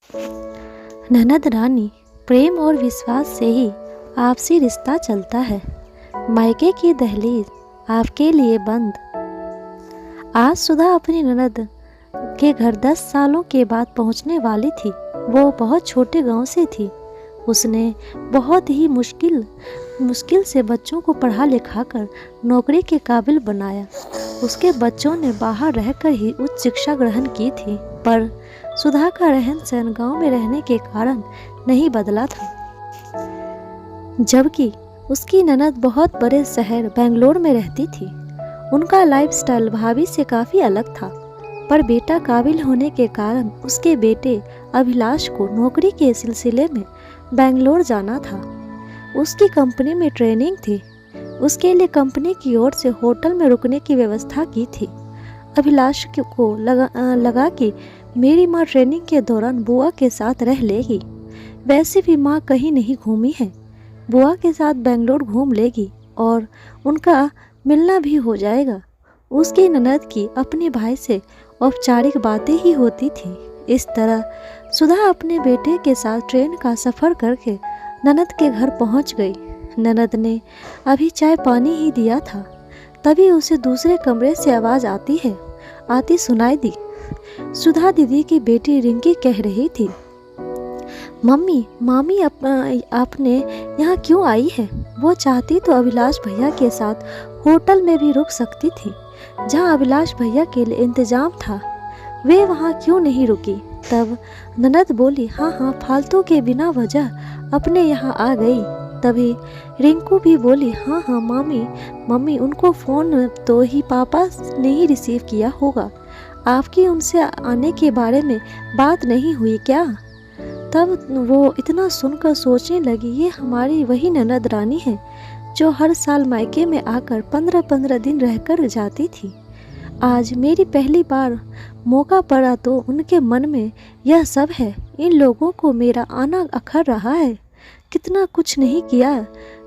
ननद रानी, प्रेम और विश्वास से ही आपसी रिश्ता चलता है। मायके की दहलीज आपके लिए बंद। आज सुधा अपनी ननद के घर 10 सालों के बाद पहुंचने वाली थी। वो बहुत छोटे गांव से थी। उसने बहुत ही मुश्किल से बच्चों को पढ़ा लिखा कर नौकरी के काबिल बनाया। उसके बच्चों ने बाहर रहकर ही उच्च शिक्षा ग्रहण की थी, पर सुधा का रहन सहन गांव में रहने के कारण नहीं बदला था। जबकि उसकी ननद बहुत बड़े शहर बेंगलोर में रहती थी। उनका लाइफस्टाइल भाभी से काफ़ी अलग था, पर बेटा काबिल होने के कारण उसके बेटे अभिलाष को नौकरी के सिलसिले में बेंगलोर जाना था। उसकी कंपनी में ट्रेनिंग थी। उसके लिए कंपनी की ओर से होटल में रुकने की व्यवस्था की थी। अभिलाष को लगा कि मेरी माँ ट्रेनिंग के दौरान बुआ के साथ रह लेगी। वैसे भी माँ कहीं नहीं घूमी है, बुआ के साथ बेंगलोर घूम लेगी और उनका मिलना भी हो जाएगा। उसकी ननद की अपने भाई से औपचारिक बातें ही होती थी। इस तरह सुधा अपने बेटे के साथ ट्रेन का सफ़र करके ननद के घर पहुंच गई। ननद ने अभी चाय पानी ही दिया था, तभी उसे दूसरे कमरे से आवाज़ आती सुनाई दी। सुधा दीदी की बेटी रिंकी कह रही थी, मम्मी मामी आपने यहाँ क्यों आई है? वो चाहती तो अभिलाष भैया के साथ होटल में भी रुक सकती थी, जहाँ अभिलाष भैया के लिए इंतजाम था। वे वहाँ क्यों नहीं रुकी? तब ननद बोली, हाँ फालतू के बिना वजह अपने यहाँ आ गई। तभी रिंकू भी बोली, हाँ मम्मी उनको फ़ोन तो ही पापा ने ही रिसीव किया होगा। आपकी उनसे आने के बारे में बात नहीं हुई क्या? तब वो इतना सुनकर सोचने लगी, ये हमारी वही ननद रानी है जो हर साल मायके में आकर 15-15 दिन रहकर जाती थी। आज मेरी पहली बार मौका पड़ा तो उनके मन में यह सब है। इन लोगों को मेरा आना अखर रहा है। कितना कुछ नहीं किया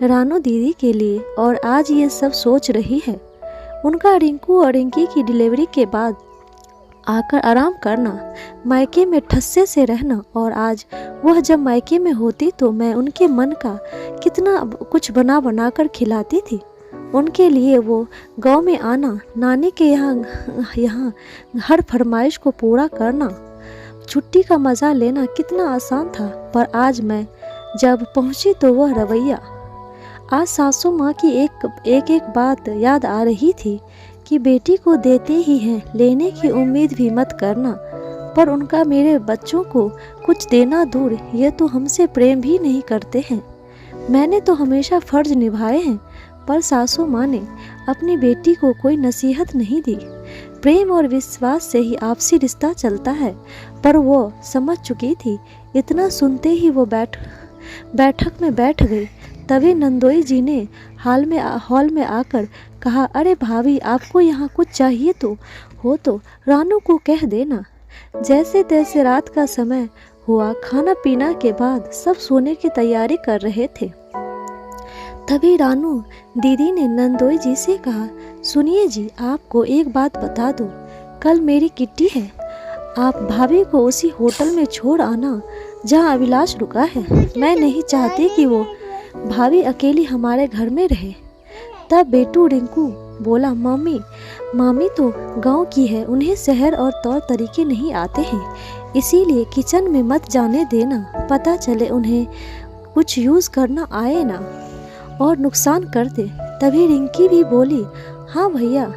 रानू दीदी के लिए, और आज ये सब सोच रही है। उनका रिंकू और रिंकी की डिलीवरी के बाद आकर आराम करना, मायके में ठस्से से रहना, और आज वह जब मायके में होती तो मैं उनके मन का कितना कुछ बना कर खिलाती थी। उनके लिए वो गांव में आना, नानी के यहाँ हर फरमाइश को पूरा करना, छुट्टी का मज़ा लेना कितना आसान था। पर आज मैं जब पहुंची तो वह रवैया। आज सासू माँ की एक बात याद आ रही थी कि बेटी को देते ही हैं, लेने की उम्मीद भी मत करना। पर उनका मेरे बच्चों को कुछ देना दूर, ये तो हमसे प्रेम भी नहीं करते हैं। मैंने तो हमेशा फ़र्ज निभाए हैं, पर सासू माँ ने अपनी बेटी को कोई नसीहत नहीं दी। प्रेम और विश्वास से ही आपसी रिश्ता चलता है। पर वो समझ चुकी थी। इतना सुनते ही वो बैठक में बैठ गई। तभी नंदोई जी ने हॉल में आकर कहा, अरे भाभी, आपको यहाँ कुछ चाहिए तो रानू को कह देना। जैसे तैसे रात का समय हुआ। खाना पीना के बाद सब सोने की तैयारी कर रहे थे। तभी रानू दीदी ने नंदोई जी से कहा, सुनिए जी, आपको एक बात बता दूं, कल मेरी किट्टी है। आप भाभी को उसी होटल में छोड़ आना जहां अभिलाष रुका है। मैं नहीं चाहती कि वो भाभी अकेली हमारे घर में रहे। तब बेटू रिंकू बोला, मामी तो गांव की है, उन्हें शहर और तौर तरीके नहीं आते हैं, इसीलिए किचन में मत जाने देना। पता चले उन्हें कुछ यूज़ करना आए ना और नुकसान कर दे। तभी रिंकी भी बोली, हाँ भैया,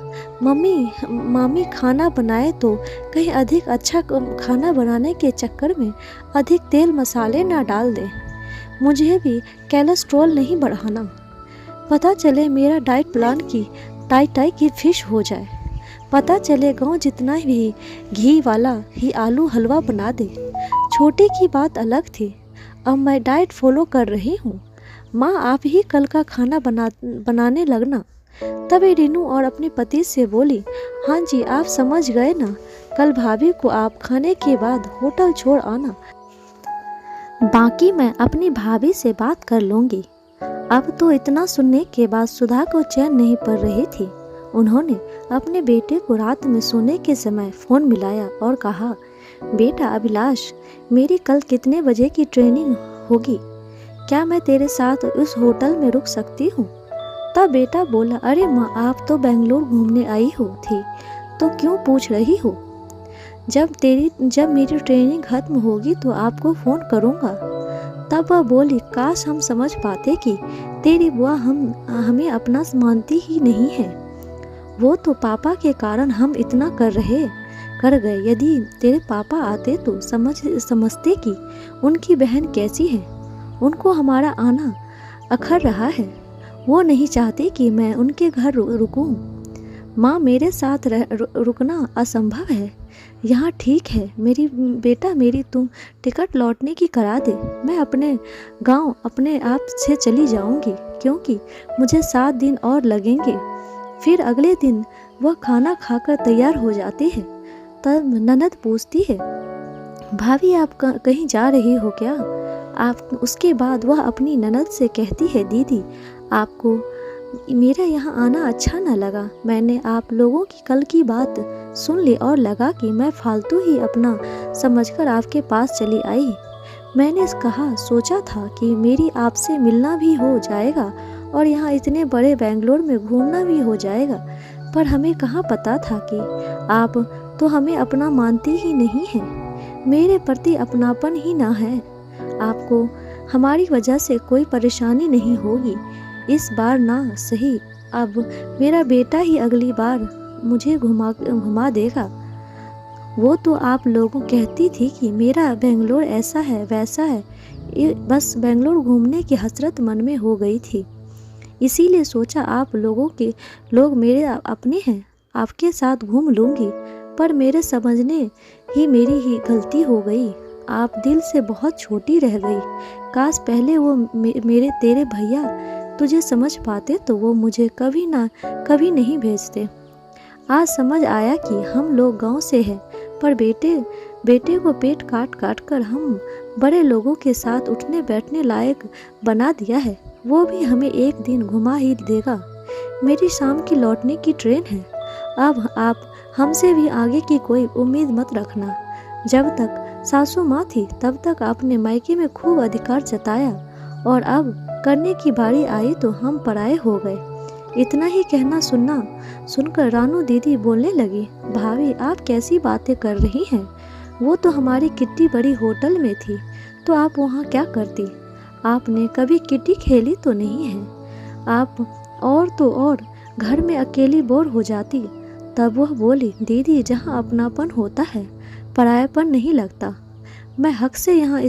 मामी खाना बनाए तो कहीं अधिक अच्छा खाना बनाने के चक्कर में अधिक तेल मसाले ना डाल दे। मुझे भी कोलेस्ट्रॉल नहीं बढ़ाना। पता चले मेरा डाइट प्लान की टाई की फिश हो जाए। पता चले गांव जितना भी घी वाला ही आलू हलवा बना दे। छोटे की बात अलग थी, अब मैं डाइट फॉलो कर रही हूँ। माँ, आप ही कल का खाना बनाने लगना। तभी रीनू और अपने पति से बोली, हाँ जी, आप समझ गए ना, कल भाभी को आप खाने के बाद होटल छोड़ आना। बाकी मैं अपनी भाभी से बात कर लूँगी। अब तो इतना सुनने के बाद सुधा को चैन नहीं पड़ रही थी। उन्होंने अपने बेटे को रात में सोने के समय फ़ोन मिलाया और कहा, बेटा अभिलाष, मेरी कल कितने बजे की ट्रेनिंग होगी? क्या मैं तेरे साथ उस होटल में रुक सकती हूँ? तब बेटा बोला, अरे माँ, आप तो बेंगलोर घूमने आई हो थी, तो क्यों पूछ रही हो? जब मेरी ट्रेनिंग खत्म होगी तो आपको फ़ोन करूँगा। तब वह बोली, काश हम समझ पाते कि तेरी बुआ हमें अपना मानती ही नहीं है। वो तो पापा के कारण हम इतना कर गए। यदि तेरे पापा आते तो समझते कि उनकी बहन कैसी है। उनको हमारा आना अखर रहा है। वो नहीं चाहते कि मैं उनके घर रुकूं। माँ, मेरे साथ रुकना असंभव है। यहाँ ठीक है मेरी बेटा, मेरी तुम टिकट लौटने की करा दे। मैं अपने गांव अपने आप से चली जाऊंगी, क्योंकि मुझे 7 दिन और लगेंगे। फिर अगले दिन वह खाना खाकर तैयार हो जाती है। तब ननद पूछती है, भाभी आप कहीं जा रही हो क्या? उसके बाद वह अपनी ननद से कहती है, दीदी आपको मेरा यहाँ आना अच्छा न लगा। मैंने आप लोगों की कल की बात सुन ली और लगा कि मैं फालतू ही अपना समझकर आपके पास चली आई। मैंने सोचा था कि मेरी आपसे मिलना भी हो जाएगा और यहाँ इतने बड़े बेंगलोर में घूमना भी हो जाएगा। पर हमें कहाँ पता था कि आप तो हमें अपना मानती ही नहीं हैं। मेरे प्रति अपनापन ही ना है। आपको हमारी वजह से कोई परेशानी नहीं होगी। इस बार ना सही, अब मेरा बेटा ही अगली बार मुझे घुमा देगा। वो तो आप लोगों कहती थी कि मेरा बेंगलोर ऐसा है वैसा है। बस बेंगलोर घूमने की हसरत मन में हो गई थी। इसीलिए सोचा आप लोग मेरे अपने हैं, आपके साथ घूम लूँगी। पर मेरे समझने ही मेरी ही गलती हो गई। आप दिल से बहुत छोटी रह गई। काश पहले वो तेरे भैया तुझे समझ पाते तो वो मुझे कभी नहीं भेजते। आज समझ आया कि हम लोग गांव से हैं, पर बेटे को पेट काट कर हम बड़े लोगों के साथ उठने बैठने लायक बना दिया है। वो भी हमें एक दिन घुमा ही देगा। मेरी शाम की लौटने की ट्रेन है। अब आप हमसे भी आगे की कोई उम्मीद मत रखना। जब तक सासू माँ थी तब तक आपने मायके में खूब अधिकार जताया, और अब करने की बारी आई तो हम पराये हो गए। इतना ही कहना सुनकर रानू दीदी बोलने लगी, भाभी आप कैसी बातें कर रही हैं? वो तो हमारी किट्टी बड़ी होटल में थी, तो आप वहाँ क्या करती? आपने कभी किट्टी खेली तो नहीं है। आप और घर में अकेली बोर हो जाती। तब वह बोली, दीदी जहाँ अपनापन होता है परायापन नहीं लगता। मैं हक से यहाँ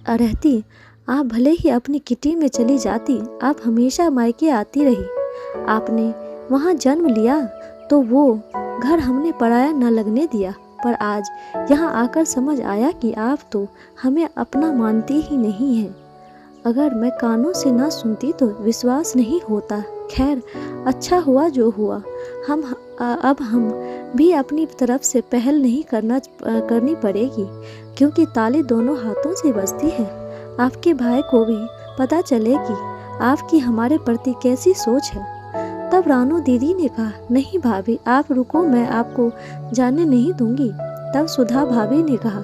रहती। आप भले ही अपनी किटी में चली जाती, आप हमेशा मायके आती रही। आपने वहाँ जन्म लिया तो वो घर हमने पराया न लगने दिया। पर आज यहाँ आकर समझ आया कि आप तो हमें अपना मानती ही नहीं हैं। अगर मैं कानों से ना सुनती तो विश्वास नहीं होता। खैर, अच्छा हुआ जो हुआ। अब हम भी अपनी तरफ से पहल नहीं करनी पड़ेगी, क्योंकि ताली दोनों हाथों से बजती है। आपके भाई को भी पता चलेगी आपकी हमारे प्रति कैसी सोच है। तब रानू दीदी ने कहा, नहीं भाभी आप रुको, मैं आपको जाने नहीं दूंगी। तब सुधा भाभी ने कहा,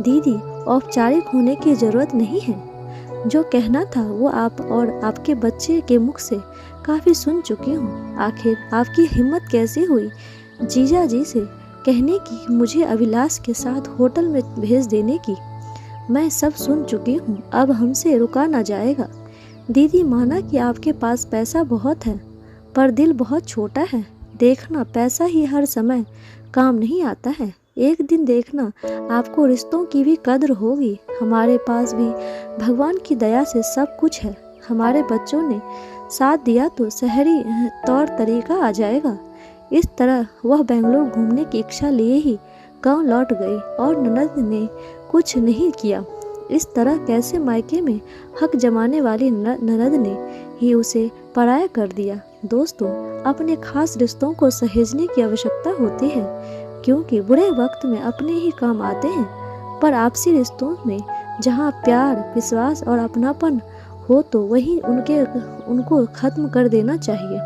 दीदी औपचारिक होने की जरूरत नहीं है। जो कहना था वो आप और आपके बच्चे के मुख से काफ़ी सुन चुकी हूँ। आखिर आपकी हिम्मत कैसे हुई जीजा जी से कहने की मुझे अभिलाष के साथ होटल में भेज देने की? मैं सब सुन चुकी हूँ, अब हमसे रुका ना जाएगा। दीदी माना कि आपके पास पैसा बहुत है, पर दिल बहुत छोटा है। देखना, पैसा ही हर समय काम नहीं आता है। एक दिन देखना आपको रिश्तों की भी कद्र होगी। हमारे पास भी भगवान की दया से सब कुछ है। हमारे बच्चों ने साथ दिया तो शहरी तौर तरीका आ जाएगा। इस तरह वह बेंगलोर घूमने की इच्छा लिए ही गांव लौट गई और ननद ने कुछ नहीं किया। इस तरह कैसे मायके में हक जमाने वाली ननद ने ही उसे पराया कर दिया। दोस्तों, अपने खास रिश्तों को सहेजने की आवश्यकता होती है, क्योंकि बुरे वक्त में अपने ही काम आते हैं। पर आपसी रिश्तों में जहाँ प्यार, विश्वास और अपनापन हो तो वही उनको खत्म कर देना चाहिए।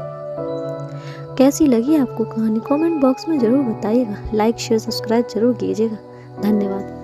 कैसी लगी आपको कहानी कमेंट बॉक्स में ज़रूर बताइएगा। लाइक शेयर सब्सक्राइब जरूर कीजिएगा। धन्यवाद।